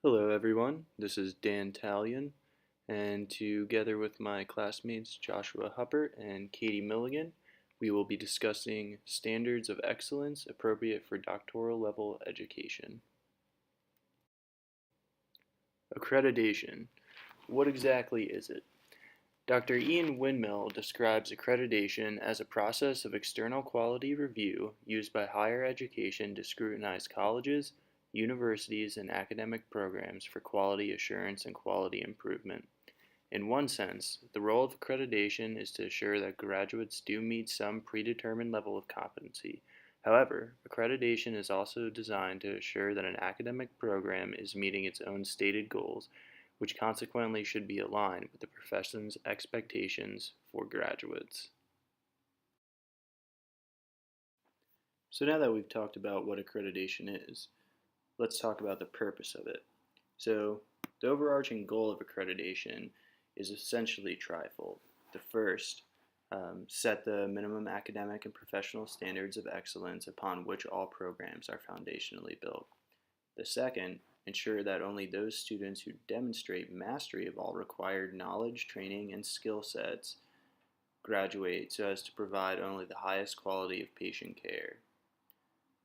Hello everyone, this is Dan Talion, and together with my classmates Joshua Huppert and Katie Milligan, we will be discussing standards of excellence appropriate for doctoral level education. Accreditation. What exactly is it? Dr. Ian Windmill describes accreditation as a process of external quality review used by higher education to scrutinize colleges, universities, and academic programs for quality assurance and quality improvement. In one sense, the role of accreditation is to assure that graduates do meet some predetermined level of competency. However, accreditation is also designed to assure that an academic program is meeting its own stated goals, which consequently should be aligned with the profession's expectations for graduates. So now that we've talked about what accreditation is, let's talk about the purpose of it. So, the overarching goal of accreditation is essentially trifold. The first, set the minimum academic and professional standards of excellence upon which all programs are foundationally built. The second, ensure that only those students who demonstrate mastery of all required knowledge, training, and skill sets graduate so as to provide only the highest quality of patient care.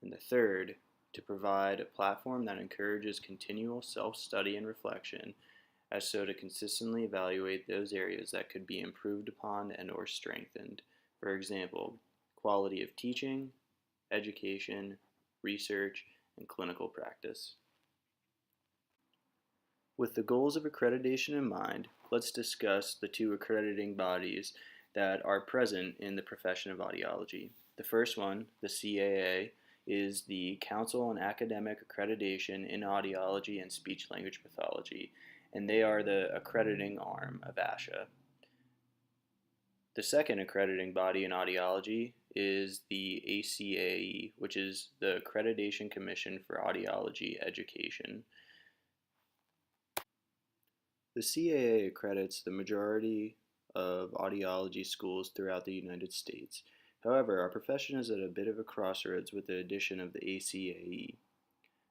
And the third, to provide a platform that encourages continual self-study and reflection as so to consistently evaluate those areas that could be improved upon and or strengthened. For example, quality of teaching, education, research, and clinical practice. With the goals of accreditation in mind, let's discuss the two accrediting bodies that are present in the profession of audiology. The first one, the CAA, is the Council on Academic Accreditation in Audiology and Speech Language Pathology, and they are the accrediting arm of ASHA. The second accrediting body in audiology is the ACAE, which is the Accreditation Commission for Audiology Education. The CAA accredits the majority of audiology schools throughout the United States. However, our profession is at a bit of a crossroads with the addition of the ACAE.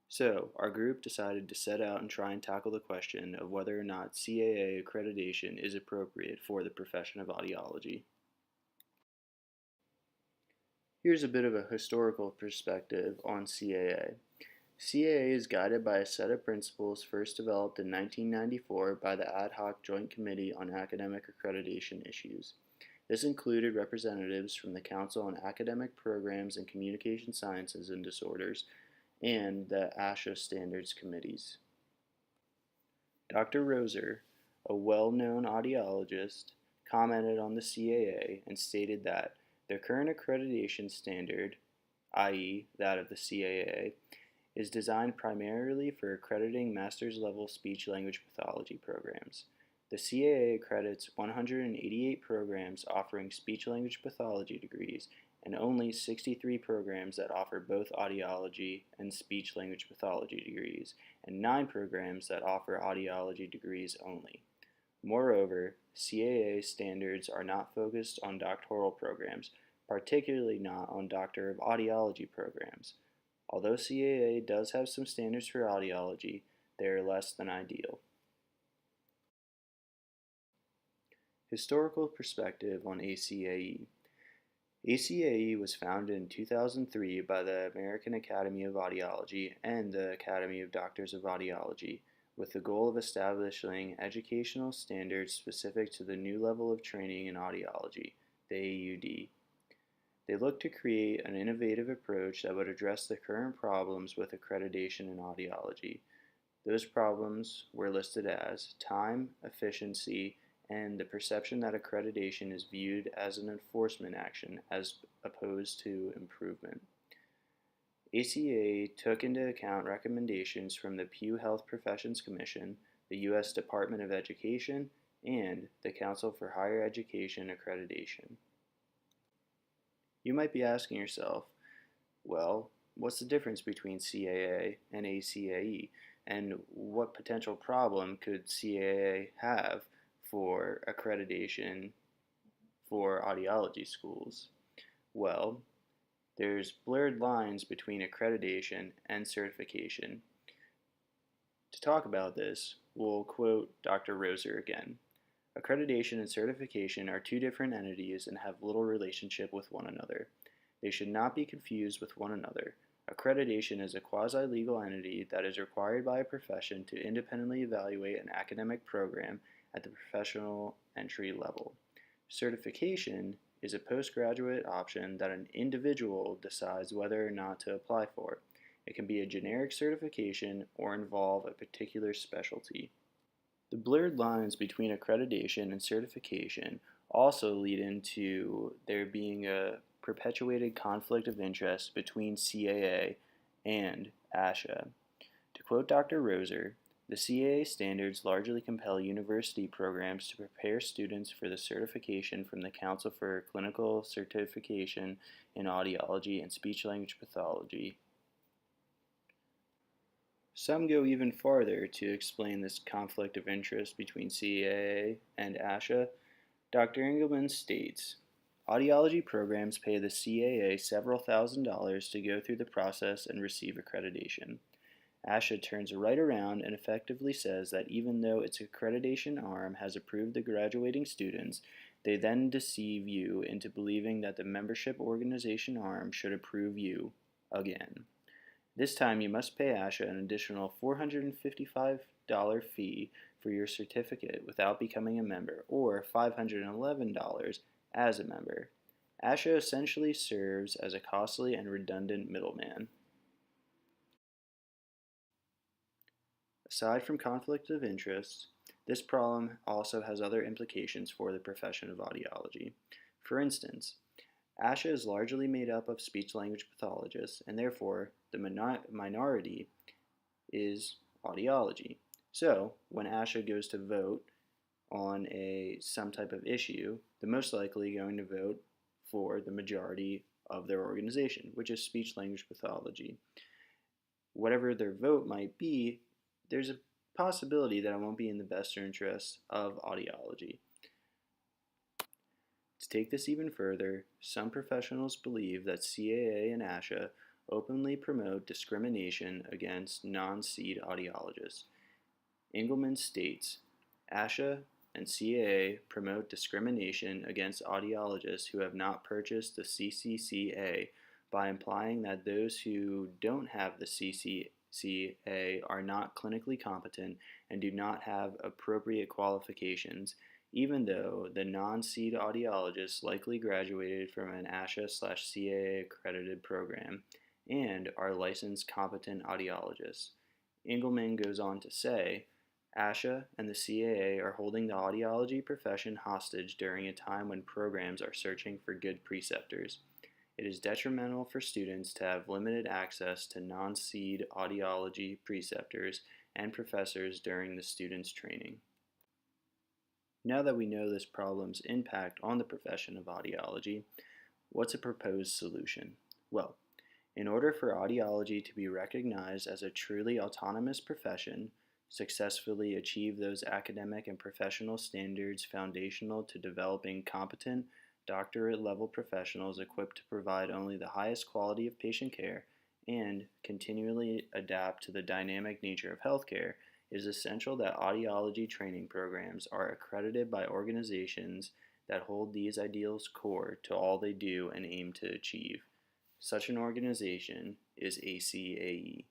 So, our group decided to set out and try and tackle the question of whether or not CAA accreditation is appropriate for the profession of audiology. Here's a bit of a historical perspective on CAA. CAA is guided by a set of principles first developed in 1994 by the Ad hoc Joint Committee on Academic Accreditation Issues. This included representatives from the Council on Academic Programs and Communication Sciences and Disorders and the ASHA Standards Committees. Dr. Roser, a well-known audiologist, commented on the CAA and stated that the current accreditation standard, i.e. that of the CAA, is designed primarily for accrediting master's level speech-language pathology programs. The CAA accredits 188 programs offering speech-language pathology degrees and only 63 programs that offer both audiology and speech-language pathology degrees, and 9 programs that offer audiology degrees only. Moreover, CAA standards are not focused on doctoral programs, particularly not on Doctor of Audiology programs. Although CAA does have some standards for audiology, they are less than ideal. Historical perspective on ACAE. ACAE was founded in 2003 by the American Academy of Audiology and the Academy of Doctors of Audiology, with the goal of establishing educational standards specific to the new level of training in audiology, the AUD. They looked to create an innovative approach that would address the current problems with accreditation in audiology. Those problems were listed as time, efficiency, and the perception that accreditation is viewed as an enforcement action as opposed to improvement. ACA took into account recommendations from the Pew Health Professions Commission, the U.S. Department of Education, and the Council for Higher Education Accreditation. You might be asking yourself, well, what's the difference between CAA and ACAE, and what potential problem could CAA have for accreditation for audiology schools? Well, there's blurred lines between accreditation and certification. To talk about this, we'll quote Dr. Roser again. Accreditation and certification are two different entities and have little relationship with one another. They should not be confused with one another. Accreditation is a quasi-legal entity that is required by a profession to independently evaluate an academic program at the professional entry level. Certification is a postgraduate option that an individual decides whether or not to apply for. It can be a generic certification or involve a particular specialty. The blurred lines between accreditation and certification also lead into there being a perpetuated conflict of interest between CAA and ASHA. To quote Dr. Roser, the CAA standards largely compel university programs to prepare students for the certification from the Council for Clinical Certification in Audiology and Speech-Language Pathology. Some go even farther to explain this conflict of interest between CAA and ASHA. Dr. Engelman states, audiology programs pay the CAA several $1,000s to go through the process and receive accreditation. ASHA turns right around and effectively says that even though its accreditation arm has approved the graduating students, they then deceive you into believing that the membership organization arm should approve you again. This time you must pay ASHA an additional $455 fee for your certificate without becoming a member, or $511 as a member. ASHA essentially serves as a costly and redundant middleman. Aside from conflict of interest, this problem also has other implications for the profession of audiology. For instance, ASHA is largely made up of speech-language pathologists, and therefore the minority is audiology. So, when ASHA goes to vote on some type of issue, they're most likely going to vote for the majority of their organization, which is speech-language pathology. Whatever their vote might be, there's a possibility that it won't be in the best interest of audiology. To take this even further, some professionals believe that CAA and ASHA openly promote discrimination against non-SEED audiologists. Engelman states, ASHA and CAA promote discrimination against audiologists who have not purchased the CCCA by implying that those who don't have the CCCA are not clinically competent and do not have appropriate qualifications, even though the non-SEED audiologists likely graduated from an ASHA/CAA accredited program and are licensed competent audiologists. Engelman goes on to say, ASHA and the CAA are holding the audiology profession hostage during a time when programs are searching for good preceptors. It is detrimental for students to have limited access to non-SEED audiology preceptors and professors during the students' training. Now that we know this problem's impact on the profession of audiology, what's a proposed solution? Well, in order for audiology to be recognized as a truly autonomous profession, successfully achieve those academic and professional standards foundational to developing competent, doctorate-level professionals equipped to provide only the highest quality of patient care and continually adapt to the dynamic nature of healthcare, it is essential that audiology training programs are accredited by organizations that hold these ideals core to all they do and aim to achieve. Such an organization is ACAE.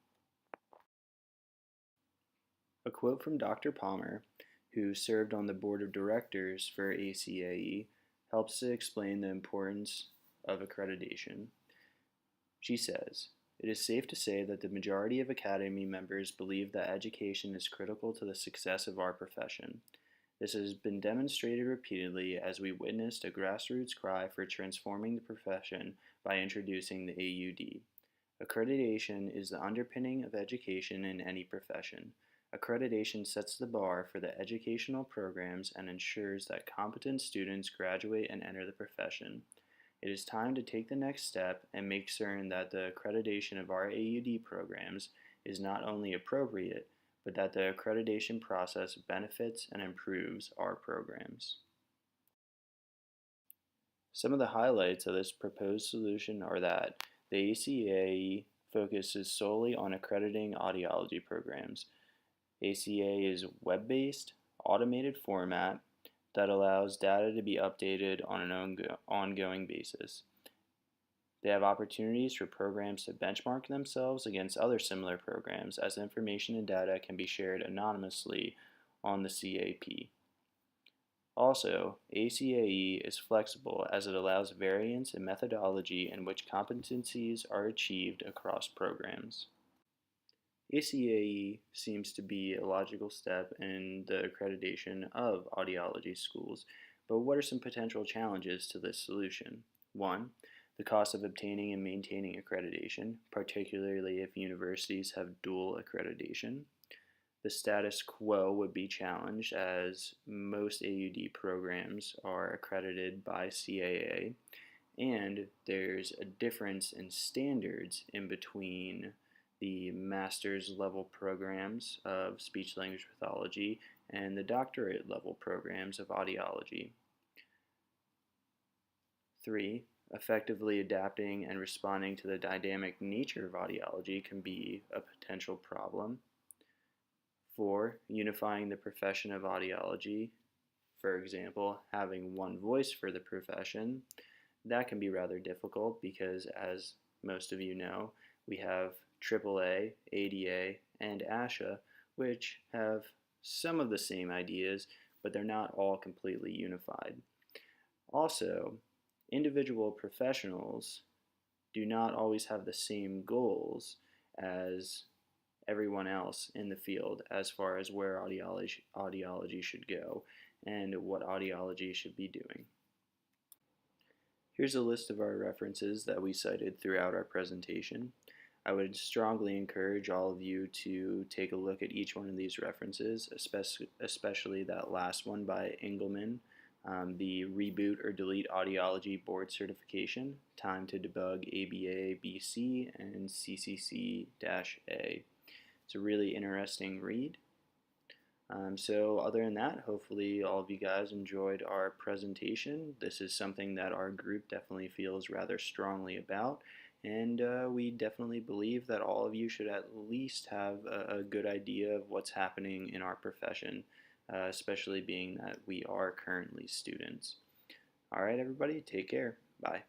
A quote from Dr. Palmer, who served on the board of directors for ACAE, helps to explain the importance of accreditation. She says, "It is safe to say that the majority of Academy members believe that education is critical to the success of our profession. This has been demonstrated repeatedly as we witnessed a grassroots cry for transforming the profession by introducing the AUD. Accreditation is the underpinning of education in any profession. Accreditation sets the bar for the educational programs and ensures that competent students graduate and enter the profession. It is time to take the next step and make certain that the accreditation of our AUD programs is not only appropriate, but that the accreditation process benefits and improves our programs." Some of the highlights of this proposed solution are that the ACAE focuses solely on accrediting audiology programs. ACA is web-based, automated format that allows data to be updated on an ongoing basis. They have opportunities for programs to benchmark themselves against other similar programs, as information and data can be shared anonymously on the CAP. Also, ACAE is flexible as it allows variance in methodology in which competencies are achieved across programs. ACAE seems to be a logical step in the accreditation of audiology schools, but what are some potential challenges to this solution? 1. The cost of obtaining and maintaining accreditation, particularly if universities have dual accreditation. The status quo would be challenged as most AUD programs are accredited by CAA, and there's a difference in standards in between the master's level programs of speech language pathology and the doctorate level programs of audiology. 3. Effectively adapting and responding to the dynamic nature of audiology can be a potential problem. 4. Unifying the profession of audiology, for example, having one voice for the profession, that can be rather difficult because, as most of you know, we have AAA, ADA, and ASHA, which have some of the same ideas, but they're not all completely unified. Also, individual professionals do not always have the same goals as everyone else in the field as far as where audiology should go and what audiology should be doing. Here's a list of our references that we cited throughout our presentation. I would strongly encourage all of you to take a look at each one of these references, especially that last one by Engelman, the Reboot or Delete Audiology Board Certification, Time to Debug ABA, BC, and CCC-A. It's a really interesting read. So other than that, hopefully all of you guys enjoyed our presentation. This is something that our group definitely feels rather strongly about, and we definitely believe that all of you should at least have a good idea of what's happening in our profession, especially being that we are currently students. Alright everybody, take care. Bye.